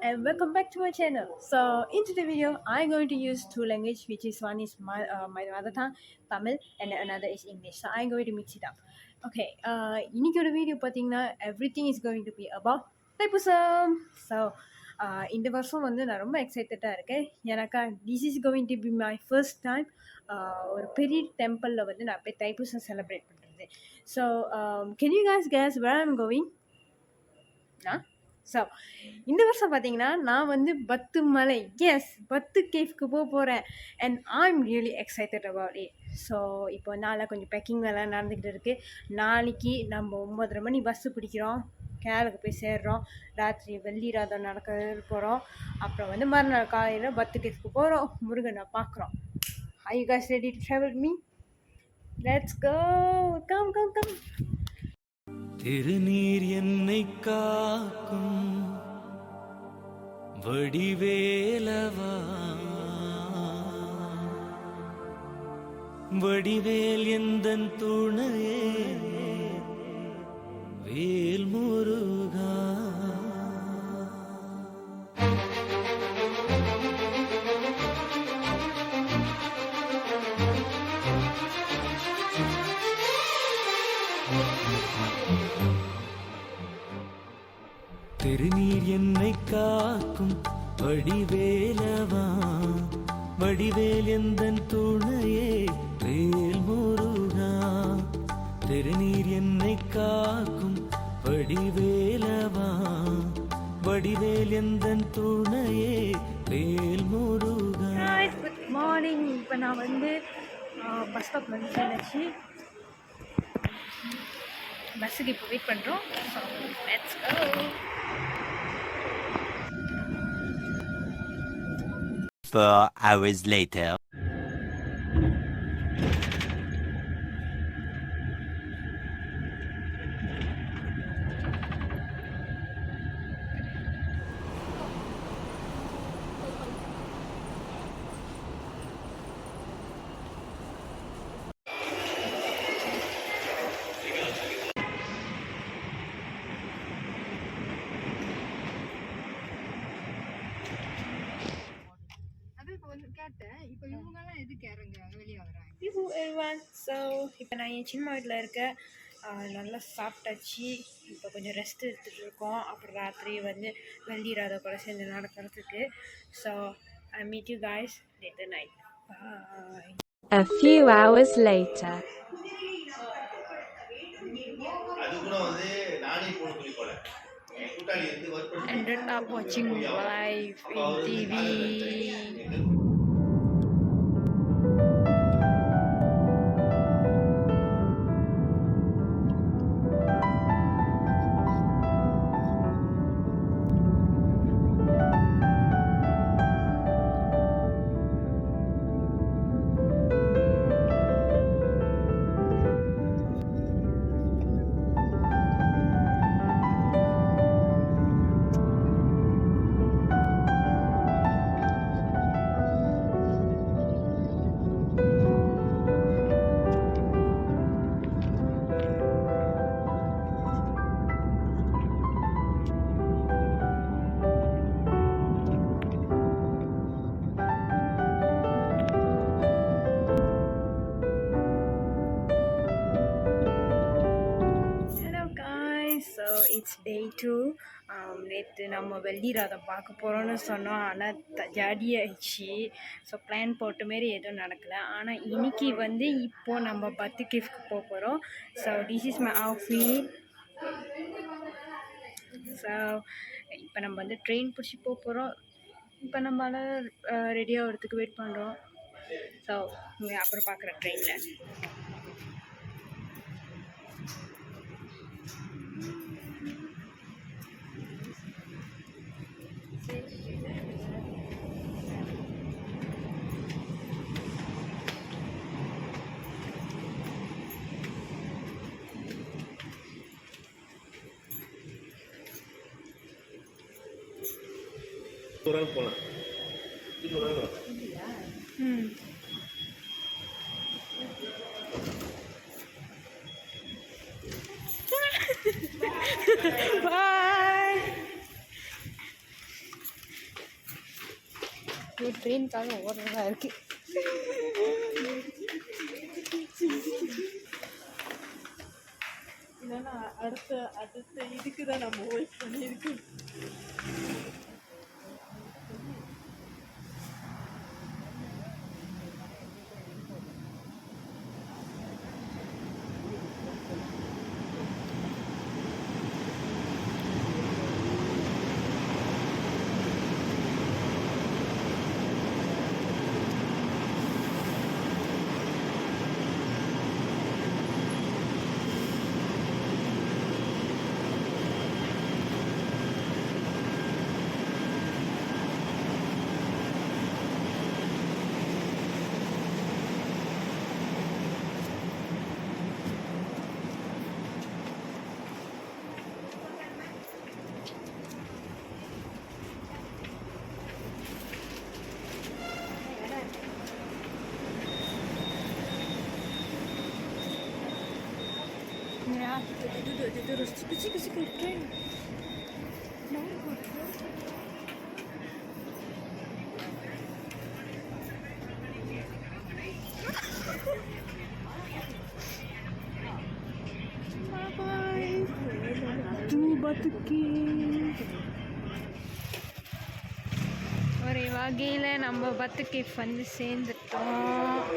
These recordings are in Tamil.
and welcome back to my channel. So in today's video, I'm going to use two language, which is one is my mother tongue, Tamil, and another is English. So I'm going to mix it up. Okay, இன்னைக்கோட வீடியோ பார்த்தீங்கன்னா everything is going to be about Thaipusam. So இந்த வருஷம் வந்து நான் ரொம்ப எக்ஸைட்டடாக இருக்கேன் ஏன்னாக்கா this is going to be my first time ஒரு பெரிய டெம்பிளில் வந்து நான் போய் தைப்பூசம் செலிப்ரேட் பண்ணுறது. So can you guys guess where I'm going? So இந்த வருஷம் பார்த்தீங்கன்னா நான் வந்து பத்து மலை பத்து கேஃப்க்கு போகிறேன் and I'm really excited about it. So இப்போ நாளை கொஞ்சம் பேக்கிங் வேலை நடந்துக்கிட்டு இருக்குது. நாளைக்கு நம்ம 9:30 மணி பஸ்ஸு பிடிக்கிறோம், கேரளுக்கு போய் சேர்றோம், ராத்திரி வெள்ளி ராதம் நடக்க போகிறோம், அப்புறம் வந்து மறுநாள் காலையில் பத்து கேஃப்க்கு போகிறோம், முருகனை பார்க்குறோம். Are you guys ready to travel with me? Let's go! Come. திருநீர் என்னை காக்கும் வடிவேலவா, வடிவேல் எந்தன் துணையே வேல் முருகா. திருநீர் என்னை காக்கும் வடிவேலவா, வடிவேல் எந்தன் துணையே வேல் முருகா. திருநீர் என்னை காக்கும் வடிவேலவா, வடிவேல் எந்தன் துணையே வேல் முருகா. Good morning. இப்போ நான் வந்து பஸ் ஸ்டாப் வந்து சேர்ந்துச்சு, பஸ்ஸுக்கு இப்போ வெயிட் பண்ணுறோம். So let's go. 4 hours later. So இப்போ நான் என் சின்ன வீட்டில் இருக்கேன். நல்லா சாப்பிட்டாச்சு, இப்போ கொஞ்சம் ரெஸ்ட் எடுத்துகிட்டு இருக்கோம். அப்புறம் ராத்திரி வந்து வெள்ளி ராதை கூட சேர்ந்து நடக்கிறதுக்கு. So I meet you guys later night. Bye. A few hours later. Ended up watching live in TV. So it's day 2. நேற்று நம்ம வெள்ளி ராதம் பார்க்க போகிறோன்னு சொன்னோம், ஆனால் ஜாடியாகிடுச்சு. ஸோ பிளான் போட்ட மாரி எதுவும் நடக்கலை. ஆனால் இன்னைக்கு வந்து இப்போது நம்ம பத்து கிஃப்ட்க்கு போக போகிறோம். So this is my outfit. So இப்போ நம்ம வந்து ட்ரெயின் பிடிச்சி போக போகிறோம். இப்போ நம்மளால் ரெடி ஆகிறதுக்கு வெயிட் பண்ணுறோம். ஸோ அப்புறம் பார்க்குறேன் ட்ரெயினில். போகலாம். Bye. ட்ரெயின் காலம் ஓடுறதா இருக்கு. இல்லைன்னா அடுத்த இதுக்கு தான் நம்ம வெயிட் பண்ணியிருக்கோம். Ya, duduk terus. Sikit tren. Bye. Tu batuki. ஒரு வகையில் நம்ம பத்துக்கு வந்து சேர்ந்துட்டோம்.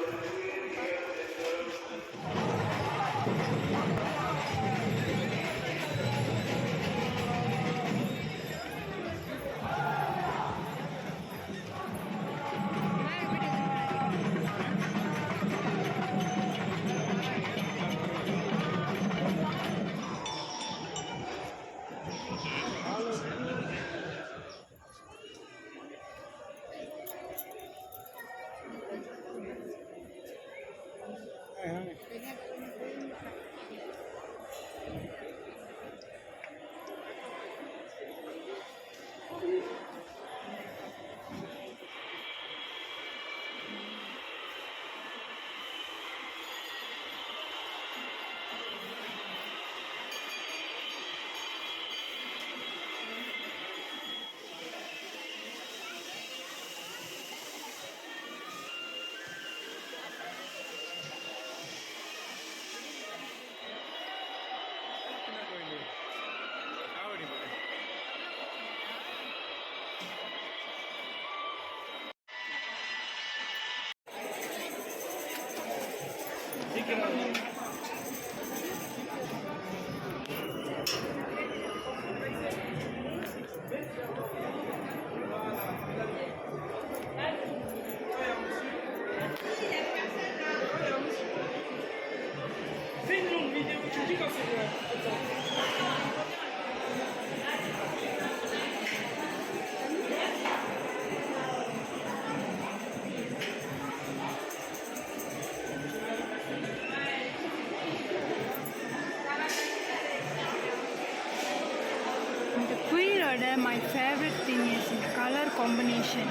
My favorite thing is in color combination.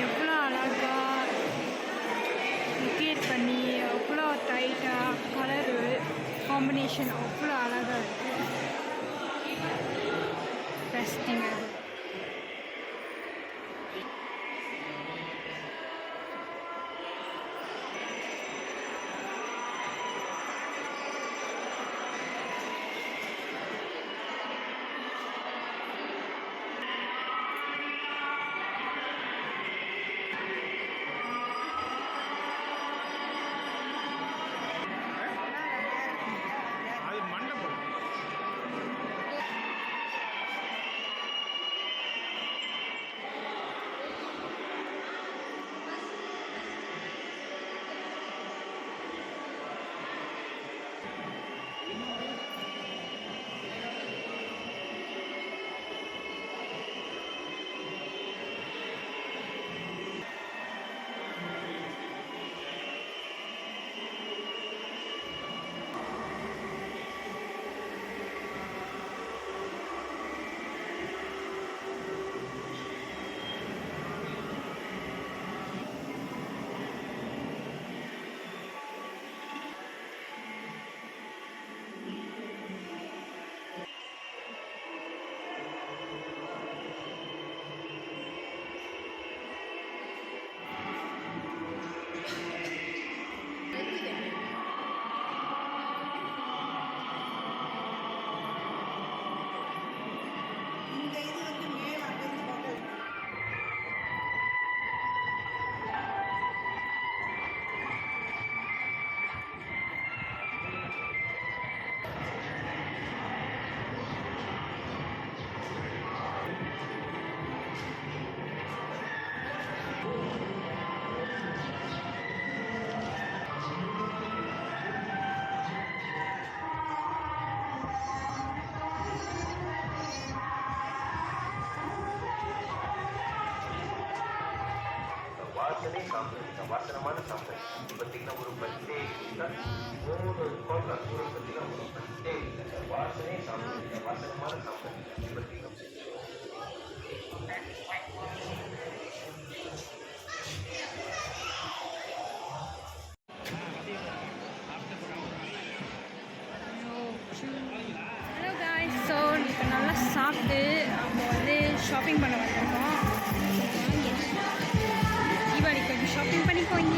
எவ்வளோ அழகாக லொக்கேட் பண்ணி எவ்வளோ டைட்டாக கலரு காம்பினேஷன் அவ்வளோ அழகாக இருக்குது. பெஸ்ட் திங் அது. ஹலோ காய்ஸ், ஸோ இப்போ நல்லா சாப்பிட்டு நம்ம வந்து ஷாப்பிங் பண்ண வந்திருக்கோம். தீபாவளிக்கு கொஞ்சம் ஷாப்பிங் பண்ணிக்கோங்க.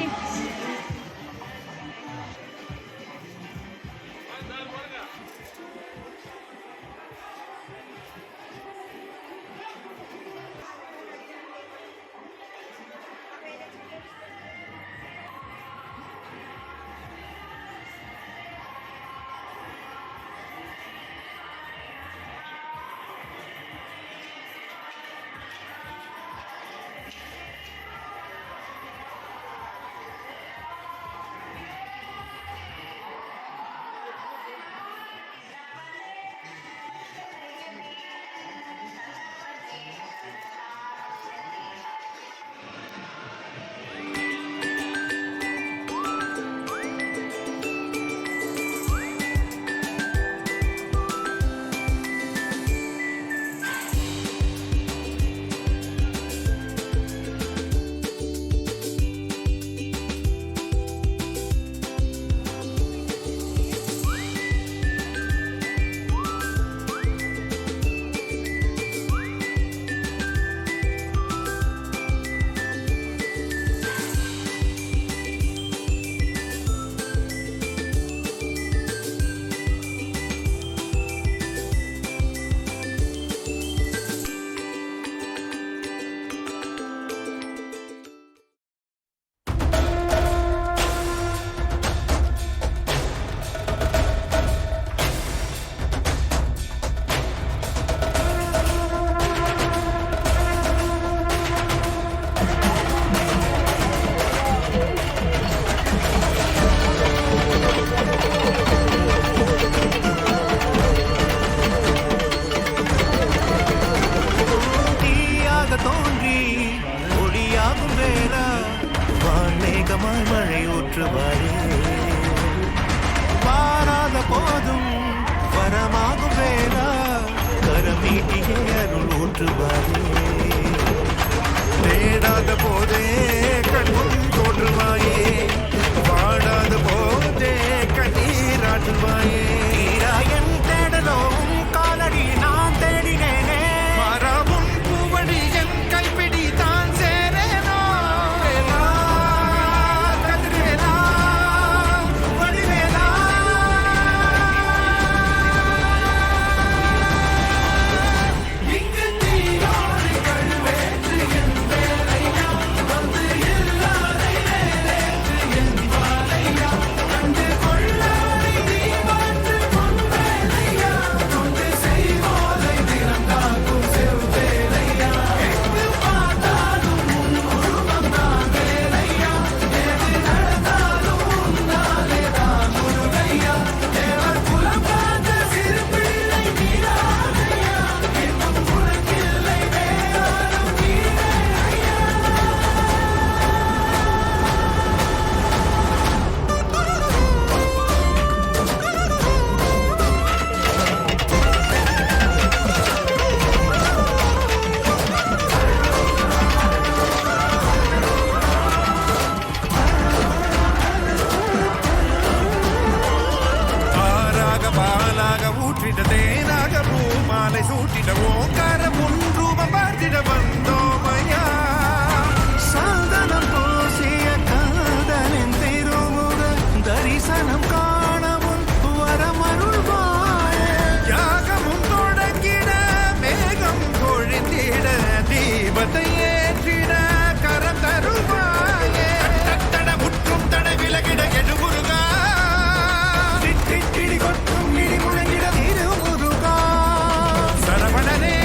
சரவணனே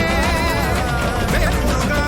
வேல் முருகா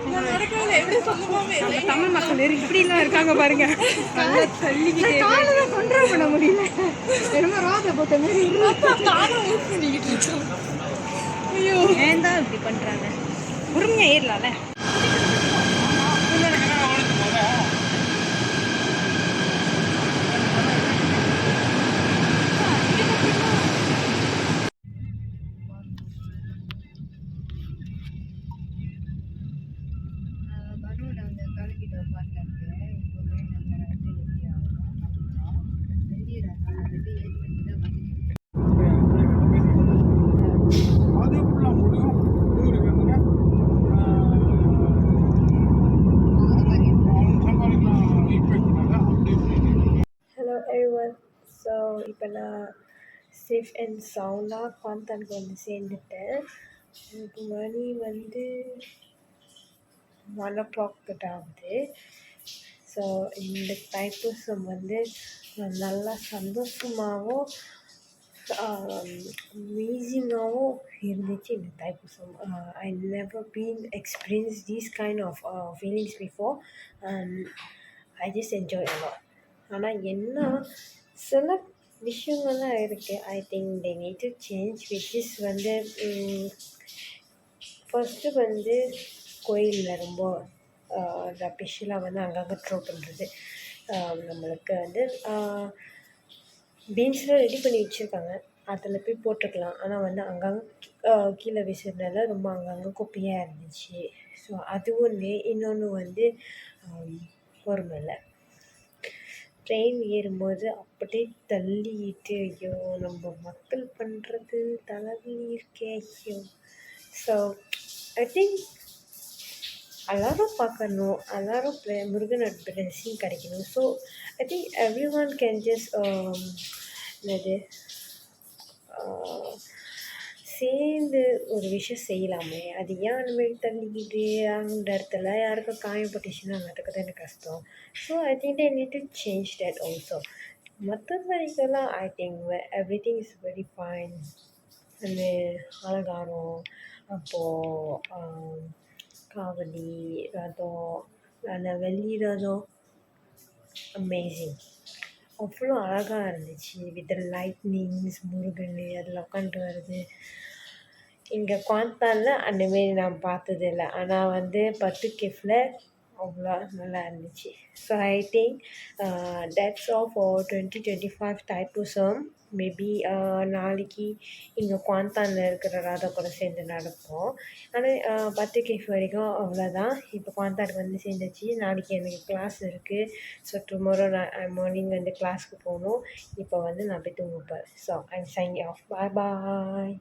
நம்ம தமிழ் மக்கள் இப்படிலாம் இருக்காங்க பாருங்க. நல்லா தள்ளிக்கிட்டே கண்ட்ரோல் பண்ண முடியல. ரொம்ப ரோத போட்ட மாதிரி ஐயோ ஏன் தான் இப்படி பண்றாங்க? பொறுமையா ஏறலாம்ல. Hello everyone. ஸோ இப்போ நான் சேஃப் அண்ட் சவுண்டாக குவாந்தானுக்கு வந்து சேர்ந்துட்டேன். எனக்கு மணி வந்து 1 o'clock கிட்ட ஆகுது. ஸோ இந்த தைப்பூசம் வந்து நல்லா சந்தோஷமாகவும் அமேசிங்காகவும் இருந்துச்சு இந்த Thaipusam. I never been experience these kind of feelings before. I just enjoy a lot. ஆனால் என்ன சில விஷயங்கள்லாம் இருக்குது. I think they need to change which is வந்து ஃபஸ்ட்டு வந்து கோயிலில் ரொம்ப ரபிஷெலாம் வந்து அங்கங்கே த்ரோ பண்ணுறது. நம்மளுக்கு வந்து பீன்ஸ்லாம் ரெடி பண்ணி வச்சுருக்காங்க, அதில் போய் போட்டுக்கலாம். ஆனால் வந்து அங்கங்கே கீழே வீசுறதுனால ரொம்ப அங்கங்கே குப்பையாக இருந்துச்சு. ஸோ அது ஒன்று. இன்னொன்று வந்து பொறுமை இல்லை. ட்ரெயின் ஏறும்போது அப்படியே தள்ளிட்டு ஐயோ நம்ம மக்கள் பண்ணுறது தலைவலி இருக்கே ஐயோ. ஸோ ஐ திங்க் எல்லோரும் பார்க்கணும், எல்லோரும் முருகனோட பிளெஸிங் கிடைக்கணும். So I think every one can just என்னது சேர்ந்து ஒரு விஷயம் செய்யலாமே. அது ஏன் அந்த மாதிரி தள்ளிக்கிட்டு அந்த இடத்துல யாருக்கும் காயப்பட்டுச்சுன்னா அந்த இடத்துக்கு தான் எனக்கு கஷ்டம். So I think I need to change that also. மற்றவங்களுக்கெல்லாம் I think everything is very fine. அந்த அலங்காரம், அப்போது காவடி ரதம், அந்த வெள்ளி ரதம் அமேசிங். அவ்வளோ அழகாக இருந்துச்சு. வித் லைட்னிங்ஸ், முருகன் அதில் உட்காந்துட்டு வருது. இங்கே குவாந்தானில் அந்தமாரி நான் பார்த்ததில்ல. ஆனால் வந்து பட்டு கேஃபில் அவ்வளோ நல்லா இருந்துச்சு. So I think that's all for 2025 Thaipusam. Maybe நாளைக்கு இங்கே குவாந்தானில் இருக்கிற ராதா கூட சேர்ந்து நடப்போம். ஆனால் பட்டு கேஃப் வரைக்கும் அவ்வளோதான். இப்போ குவாந்தானுக்கு வந்து சேர்ந்துச்சு. நாளைக்கு எனக்கு கிளாஸ் இருக்குது. ஸோ டுமாரோ நான் மார்னிங் வந்து கிளாஸ்க்கு போகணும். இப்போ வந்து நான் போய் தூங்க போகிறேன். So I'm signing off. Bye bye.